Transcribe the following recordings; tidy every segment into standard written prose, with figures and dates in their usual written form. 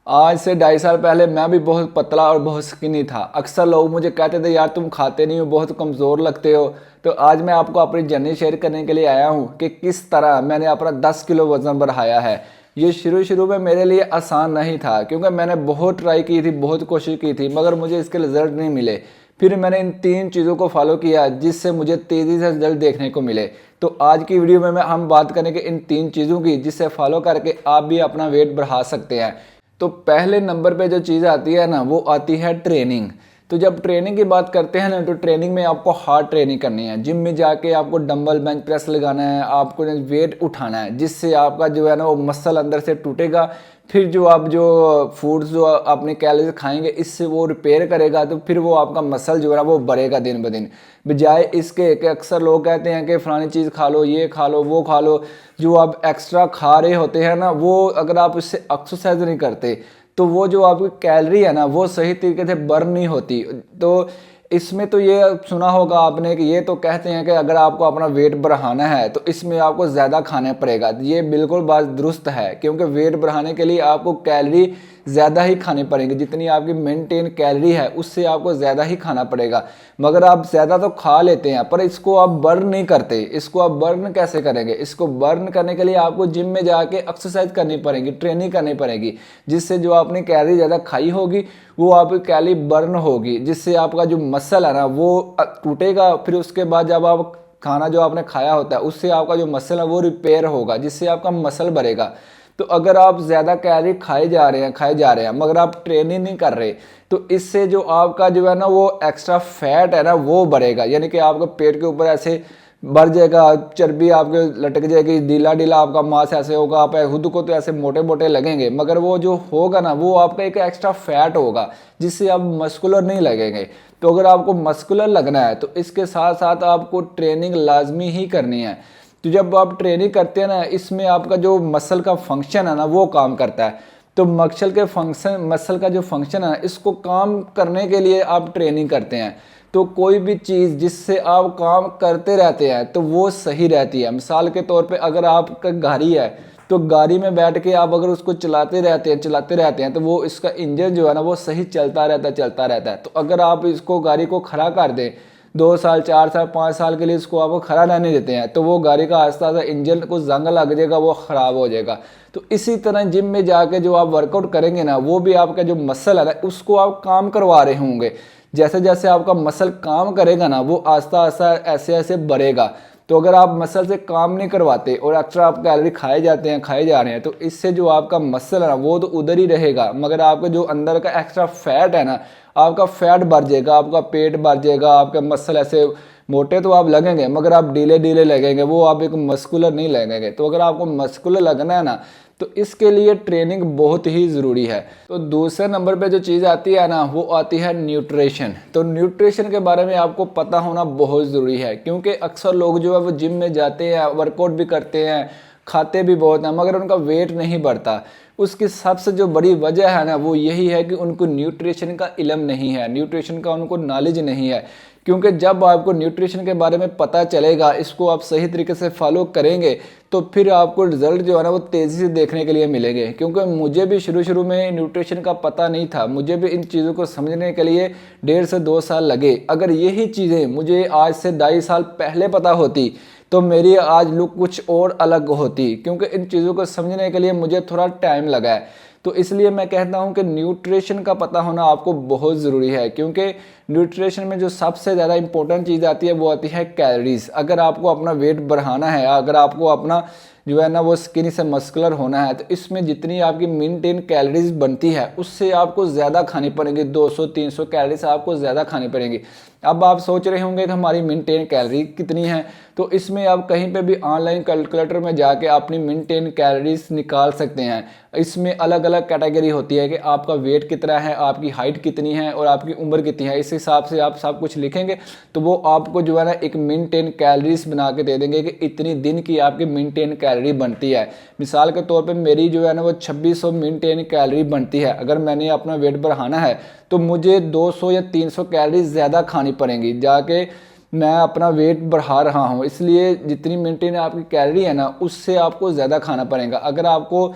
आज से 2.5 साल पहले मैं भी बहुत पतला और बहुत स्किनी था। अक्सर लोग मुझे कहते थे यार तुम खाते नहीं हो, बहुत कमज़ोर लगते हो। तो आज मैं आपको अपनी जर्नी शेयर करने के लिए आया हूँ कि किस तरह मैंने अपना 10 किलो वज़न बढ़ाया है। ये शुरू शुरू में मेरे लिए आसान नहीं था क्योंकि मैंने बहुत ट्राई की थी, बहुत कोशिश की थी, मगर मुझे इसके रिजल्ट नहीं मिले। फिर मैंने इन 3 चीज़ों को फॉलो किया जिससे मुझे तेज़ी से रिजल्ट देखने को मिले। तो आज की वीडियो में हम बात करेंगे इन 3 चीज़ों की जिससे फॉलो करके आप भी अपना वेट बढ़ा सकते हैं। तो पहले नंबर पे जो चीज़ आती है ना, वो आती है ट्रेनिंग। तो जब ट्रेनिंग की बात करते हैं ना, तो ट्रेनिंग में आपको हार्ड ट्रेनिंग करनी है। जिम में जाके आपको डंबल बेंच प्रेस लगाना है, आपको वेट उठाना है, जिससे आपका जो है ना वो मसल अंदर से टूटेगा। फिर जो आप जो फूड्स जो अपने कैलोरीज खाएंगे इससे वो रिपेयर करेगा, तो फिर वो आपका मसल जो है ना वो बढ़ेगा दिन ब दिन। बजाय इसके कि अक्सर लोग कहते हैं कि फलानी चीज़ खा लो, ये खा लो, वो खा लो। जो आप एक्स्ट्रा खा रहे होते हैं ना, वो अगर आप उससे एक्सरसाइज नहीं करते तो वो जो आपकी कैलोरी है ना वो सही तरीके से बर्न नहीं होती। तो इसमें तो ये सुना होगा आपने कि ये तो कहते हैं कि अगर आपको अपना वेट बढ़ाना है तो इसमें आपको ज़्यादा खाना पड़ेगा। ये बिल्कुल बात दुरुस्त है, क्योंकि वेट बढ़ाने के लिए आपको कैलोरी ज़्यादा ही खानी पड़ेंगी। जितनी आपकी मेंटेन कैलोरी है उससे आपको ज़्यादा ही खाना पड़ेगा। मगर आप ज़्यादा तो खा लेते हैं पर इसको आप बर्न नहीं करते। इसको आप बर्न कैसे करेंगे? इसको बर्न करने के लिए आपको जिम में जाके एक्सरसाइज करनी पड़ेगी, ट्रेनिंग करनी पड़ेगी, जिससे जो आपने कैलोरी ज़्यादा खाई होगी वो आपकी कैलोरी बर्न होगी, जिससे आपका जो मसल है ना वो टूटेगा। फिर उसके बाद जब आप खाना जो आपने खाया होता है उससे आपका जो मसल है वो रिपेयर होगा, जिससे आपका मसल बढ़ेगा। तो अगर आप ज़्यादा कैलोरी खाए जा रहे हैं मगर आप ट्रेनिंग नहीं कर रहे, तो इससे जो आपका जो है ना वो एक्स्ट्रा फैट है ना वो बढ़ेगा। यानी कि आपके पेट के ऊपर ऐसे बढ़ जाएगा, चर्बी आपके लटक जाएगी, ढीला ढीला आपका मांस ऐसे होगा। आप खुद को तो ऐसे मोटे मोटे लगेंगे, मगर वो जो होगा ना वो आपका एक एक्स्ट्रा फैट होगा, जिससे आप मस्कुलर नहीं लगेंगे। तो अगर आपको मस्कुलर लगना है तो इसके साथ साथ आपको ट्रेनिंग लाजमी ही करनी है। तो जब आप ट्रेनिंग करते हैं ना, इसमें आपका जो मसल का फंक्शन है ना वो काम करता है। तो मसल का जो फंक्शन है इसको काम करने के लिए आप ट्रेनिंग करते हैं। तो कोई भी चीज़ जिससे आप काम करते रहते हैं तो वो सही रहती है। मिसाल के तौर पे अगर आपका गाड़ी है तो गाड़ी में बैठ के आप अगर उसको चलाते रहते हैं तो वो इसका इंजन जो है ना वो सही चलता रहता है। तो अगर आप इसको गाड़ी को खड़ा कर दें, 2 साल 4 साल 5 साल के लिए इसको आपको खड़ा रहने देते हैं, तो वो गाड़ी का आस्ता आस्ता इंजन को जंग लग जाएगा, वो ख़राब हो जाएगा। तो इसी तरह जिम में जाके जो आप वर्कआउट करेंगे ना, वो भी आपका जो मसल है ना उसको आप काम करवा रहे होंगे। जैसे जैसे आपका मसल काम करेगा ना वो आस्ता आस्ता ऐसे ऐसे बढ़ेगा। तो अगर आप मसल से काम नहीं करवाते और एक्स्ट्रा आप कैलोरी खाए जा रहे हैं तो इससे जो आपका मसल है ना वो तो उधर ही रहेगा, मगर आपका जो अंदर का एक्स्ट्रा फैट है ना, आपका फैट बढ़ जाएगा, आपका पेट बढ़ जाएगा, आपका मसल ऐसे मोटे तो आप लगेंगे मगर आप ढीले ढीले लगेंगे, वो आप एक मस्कुलर नहीं लगेंगे। तो अगर आपको मस्कुलर लगना है ना तो इसके लिए ट्रेनिंग बहुत ही ज़रूरी है। तो दूसरे नंबर पे जो चीज़ आती है ना वो आती है न्यूट्रिशन। तो न्यूट्रिशन के बारे में आपको पता होना बहुत ज़रूरी है, क्योंकि अक्सर लोग जो है वो जिम में जाते हैं, वर्कआउट भी करते हैं, खाते भी बहुत हैं, मगर उनका वेट नहीं बढ़ता। उसकी सबसे जो बड़ी वजह है ना वो यही है कि उनको न्यूट्रिशन का इल्म नहीं है, न्यूट्रिशन का उनको नॉलेज नहीं है। क्योंकि जब आपको न्यूट्रिशन के बारे में पता चलेगा, इसको आप सही तरीके से फॉलो करेंगे, तो फिर आपको रिजल्ट जो है ना वो तेज़ी से देखने के लिए मिलेंगे। क्योंकि मुझे भी शुरू में न्यूट्रिशन का पता नहीं था, मुझे भी इन चीज़ों को समझने के लिए 1.5 से 2 साल लगे। अगर यही चीज़ें मुझे आज से 2.5 साल पहले पता होती तो मेरी आज लुक कुछ और अलग होती, क्योंकि इन चीज़ों को समझने के लिए मुझे थोड़ा टाइम लगा है। तो इसलिए मैं कहता हूं कि न्यूट्रिशन का पता होना आपको बहुत ज़रूरी है, क्योंकि न्यूट्रिशन में जो सबसे ज़्यादा इंपॉर्टेंट चीज़ आती है वो आती है कैलोरीज। अगर आपको अपना वेट बढ़ाना है, अगर आपको अपना जो है ना वो स्किन से मस्कुलर होना है, तो इसमें जितनी आपकी मेंटेन कैलोरीज बनती है उससे आपको ज़्यादा खानी पड़ेंगी। 200-300 कैलोरीज आपको ज़्यादा खानी पड़ेंगी। अब आप सोच रहे होंगे कि हमारी मेंटेन कैलोरी कितनी है, तो इसमें आप कहीं पे भी ऑनलाइन कैलकुलेटर में जाके अपनी मेंटेन कैलोरीज निकाल सकते हैं। इसमें अलग अलग कैटेगरी होती है कि आपका वेट कितना है, आपकी हाइट कितनी है और आपकी उम्र कितनी है। इस हिसाब से आप सब कुछ लिखेंगे तो वो आपको जो है ना एक मेंटेन कैलोरीज बना के दे देंगे कि इतनी दिन की आपकी मेंटेन कैलोरी बनती है। मिसाल के तौर पे मेरी जो है ना वो 2600 मेंटेन कैलोरी बनती है। अगर मैंने अपना वेट बढ़ाना है तो मुझे 200 या 300 कैलोरी ज़्यादा खानी पड़ेंगी, जाके मैं अपना वेट बढ़ा रहा हूँ। इसलिए जितनी मेंटेन आपकी कैलोरी है ना उससे आपको ज़्यादा खाना पड़ेगा। अगर आपको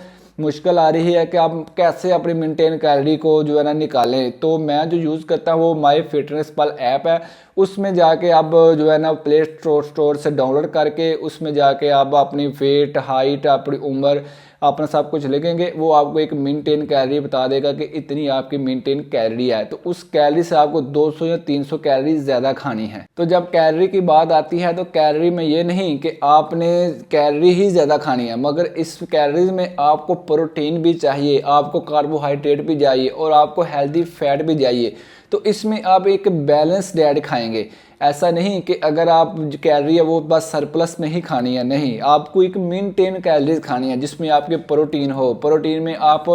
मुश्किल आ रही है कि आप कैसे अपनी मेंटेन कैलोरी को जो है ना निकालें, तो मैं जो यूज़ करता हूँ वो माई फिटनेस पल ऐप है। उसमें जाके आप जो है ना प्ले स्टोर से डाउनलोड करके उसमें जाके आप अपनी वेट, हाइट, अपनी उम्र, अपना सब कुछ लिखेंगे, वो आपको एक मेंटेन कैलोरी बता देगा कि इतनी आपकी मेंटेन कैलोरी है। तो उस कैलोरी से आपको 200 या 300 कैलोरी ज़्यादा खानी है। तो जब कैलोरी की बात आती है तो कैलोरी में ये नहीं कि आपने कैलोरी ही ज़्यादा खानी है, मगर इस कैलोरीज में आपको प्रोटीन भी चाहिए, आपको कार्बोहाइड्रेट भी चाहिए और आपको हेल्दी फैट भी चाहिए। तो इसमें आप एक बैलेंस डाइट खाएंगे। ऐसा नहीं कि अगर आप कैलोरी है वो बस सरप्लस में ही खानी है, नहीं, आपको एक मेंटेन कैलोरीज खानी है जिसमें आपके प्रोटीन हो। प्रोटीन में आप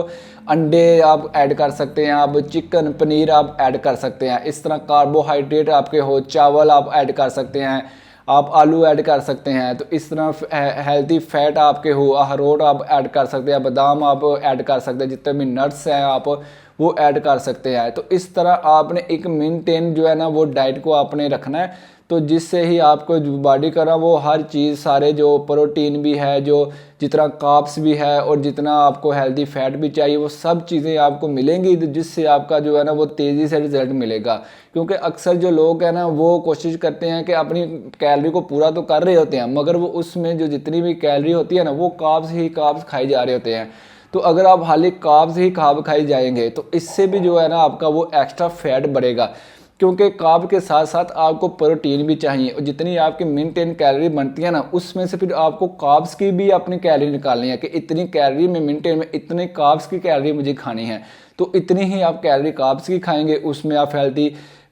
अंडे आप ऐड कर सकते हैं, आप चिकन, पनीर आप ऐड कर सकते हैं। इस तरह कार्बोहाइड्रेट आपके हो, चावल आप ऐड कर सकते हैं, आप आलू ऐड कर सकते हैं। तो इस तरह हेल्दी फैट आपके हो, अखरोट आप ऐड कर सकते हैं, बादाम आप ऐड कर सकते हैं, जितने भी नट्स हैं आप वो ऐड कर सकते हैं। तो इस तरह आपने एक मेंटेन जो है ना वो डाइट को आपने रखना है, तो जिससे ही आपको जो बॉडी का ना वो हर चीज़, सारे जो प्रोटीन भी है, जो जितना कार्ब्स भी है और जितना आपको हेल्दी फैट भी चाहिए, वो सब चीज़ें आपको मिलेंगी, जिससे आपका जो है ना वो तेज़ी से रिजल्ट मिलेगा। क्योंकि अक्सर जो लोग हैं ना वो कोशिश करते हैं कि अपनी कैलोरी को पूरा तो कर रहे होते हैं, मगर वो उसमें जो जितनी भी कैलोरी होती है ना वो कार्ब्स ही कार्ब्स खाई जा रहे होते हैं। तो अगर आप खाली कार्ब्स ही कार्ब खाई जाएंगे तो इससे भी जो है ना आपका वो एक्स्ट्रा फैट बढ़ेगा, क्योंकि कार्ब के साथ साथ आपको प्रोटीन भी चाहिए। और जितनी आपकी मेंटेन कैलोरी बनती है ना उसमें से फिर आपको कार्ब्स की भी अपनी कैलोरी निकालनी है कि इतनी कैलोरी में मेंटेन में इतने कार्ब्स की कैलोरी मुझे खानी है। तो इतनी ही आप कैलोरी कार्ब्स की खाएंगे, उसमें आप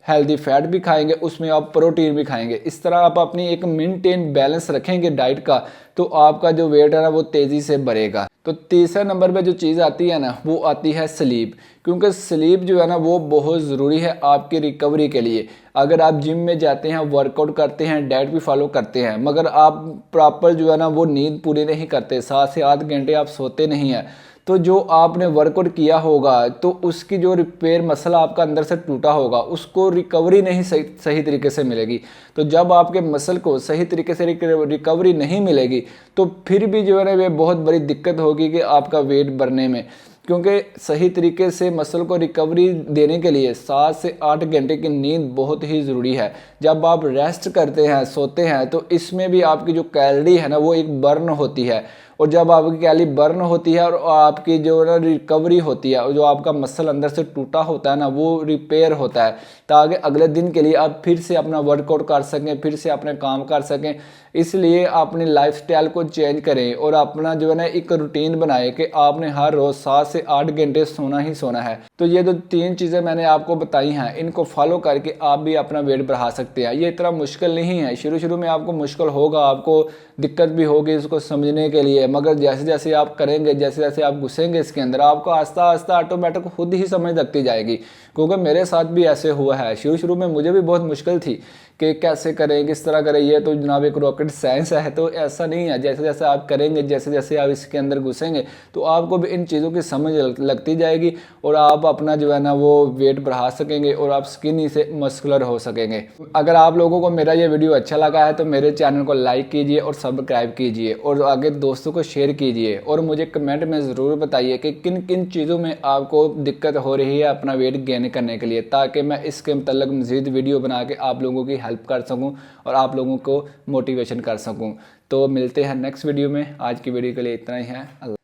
हेल्दी फैट भी खाएंगे, उसमें आप प्रोटीन भी खाएंगे। इस तरह आप अपनी एक मेंटेन बैलेंस रखेंगे डाइट का, तो आपका जो वेट है ना वो तेज़ी से बढ़ेगा। तो तीसरे नंबर पे जो चीज़ आती है ना वो आती है स्लीप, क्योंकि स्लीप जो है ना वो बहुत ज़रूरी है आपकी रिकवरी के लिए। अगर आप जिम में जाते हैं, वर्कआउट करते हैं, डाइट भी फॉलो करते हैं, मगर आप प्रॉपर जो है ना वो नींद पूरी नहीं करते, 7 से 8 घंटे आप सोते नहीं हैं, तो जो आपने वर्कआउट किया होगा तो उसकी जो रिपेयर मसल आपका अंदर से टूटा होगा उसको रिकवरी नहीं सही तरीके से मिलेगी। तो जब आपके मसल को सही तरीके से रिकवरी नहीं मिलेगी तो फिर भी जो है ना वे बहुत बड़ी दिक्कत होगी कि आपका वेट बढ़ने में, क्योंकि सही तरीके से मसल को रिकवरी देने के लिए 7 से 8 घंटे की नींद बहुत ही ज़रूरी है। जब आप रेस्ट करते हैं, सोते हैं, तो इसमें भी आपकी जो कैलोरी है ना वो एक बर्न होती है, और जब आपकी कैलोरी बर्न होती है और आपकी जो ना रिकवरी होती है और जो आपका मसल अंदर से टूटा होता है ना वो रिपेयर होता है, ताकि अगले दिन के लिए आप फिर से अपना वर्कआउट कर सकें, फिर से अपने काम कर सकें। इसलिए अपनी लाइफस्टाइल को चेंज करें और अपना जो है ना एक रूटीन बनाएं कि आपने हर रोज़ 7 से 8 घंटे सोना ही सोना है। तो ये जो 3 चीज़ें मैंने आपको बताई हैं इनको फॉलो करके आप भी अपना वेट बढ़ा सकते हैं। ये इतना मुश्किल नहीं है, शुरू शुरू में आपको मुश्किल होगा, आपको दिक्कत भी होगी इसको समझने के लिए, मगर जैसे जैसे आप करेंगे, जैसे जैसे आप घुसेंगे इसके अंदर, आपको आस्ता आस्ता ऑटोमेटिक खुद ही समझ लगती जाएगी। क्योंकि मेरे साथ भी ऐसे हुआ है, शुरू शुरू में मुझे भी बहुत मुश्किल थी कि कैसे करें, किस तरह करें। ये तो जनाब एक रॉकेट साइंस है, तो ऐसा नहीं है। जैसे जैसे आप करेंगे, जैसे जैसे आप इसके अंदर घुसेंगे तो आपको भी इन चीज़ों की समझ लगती जाएगी और आप अपना जो है ना वो वेट बढ़ा सकेंगे और आप स्किनी से मस्कुलर हो सकेंगे। अगर आप लोगों को मेरा ये वीडियो अच्छा लगा है तो मेरे चैनल को लाइक कीजिए और सब्सक्राइब कीजिए और आगे दोस्तों को शेयर कीजिए, और मुझे कमेंट में ज़रूर बताइए कि किन किन चीज़ों में आपको दिक्कत हो रही है अपना वेट गेन करने के लिए, ताकि मैं इसके मतलब मज़ीद वीडियो बना के आप लोगों की हेल्प कर सकूं और आप लोगों को मोटिवेशन कर सकूं। तो मिलते हैं नेक्स्ट वीडियो में। आज की वीडियो के लिए इतना ही है।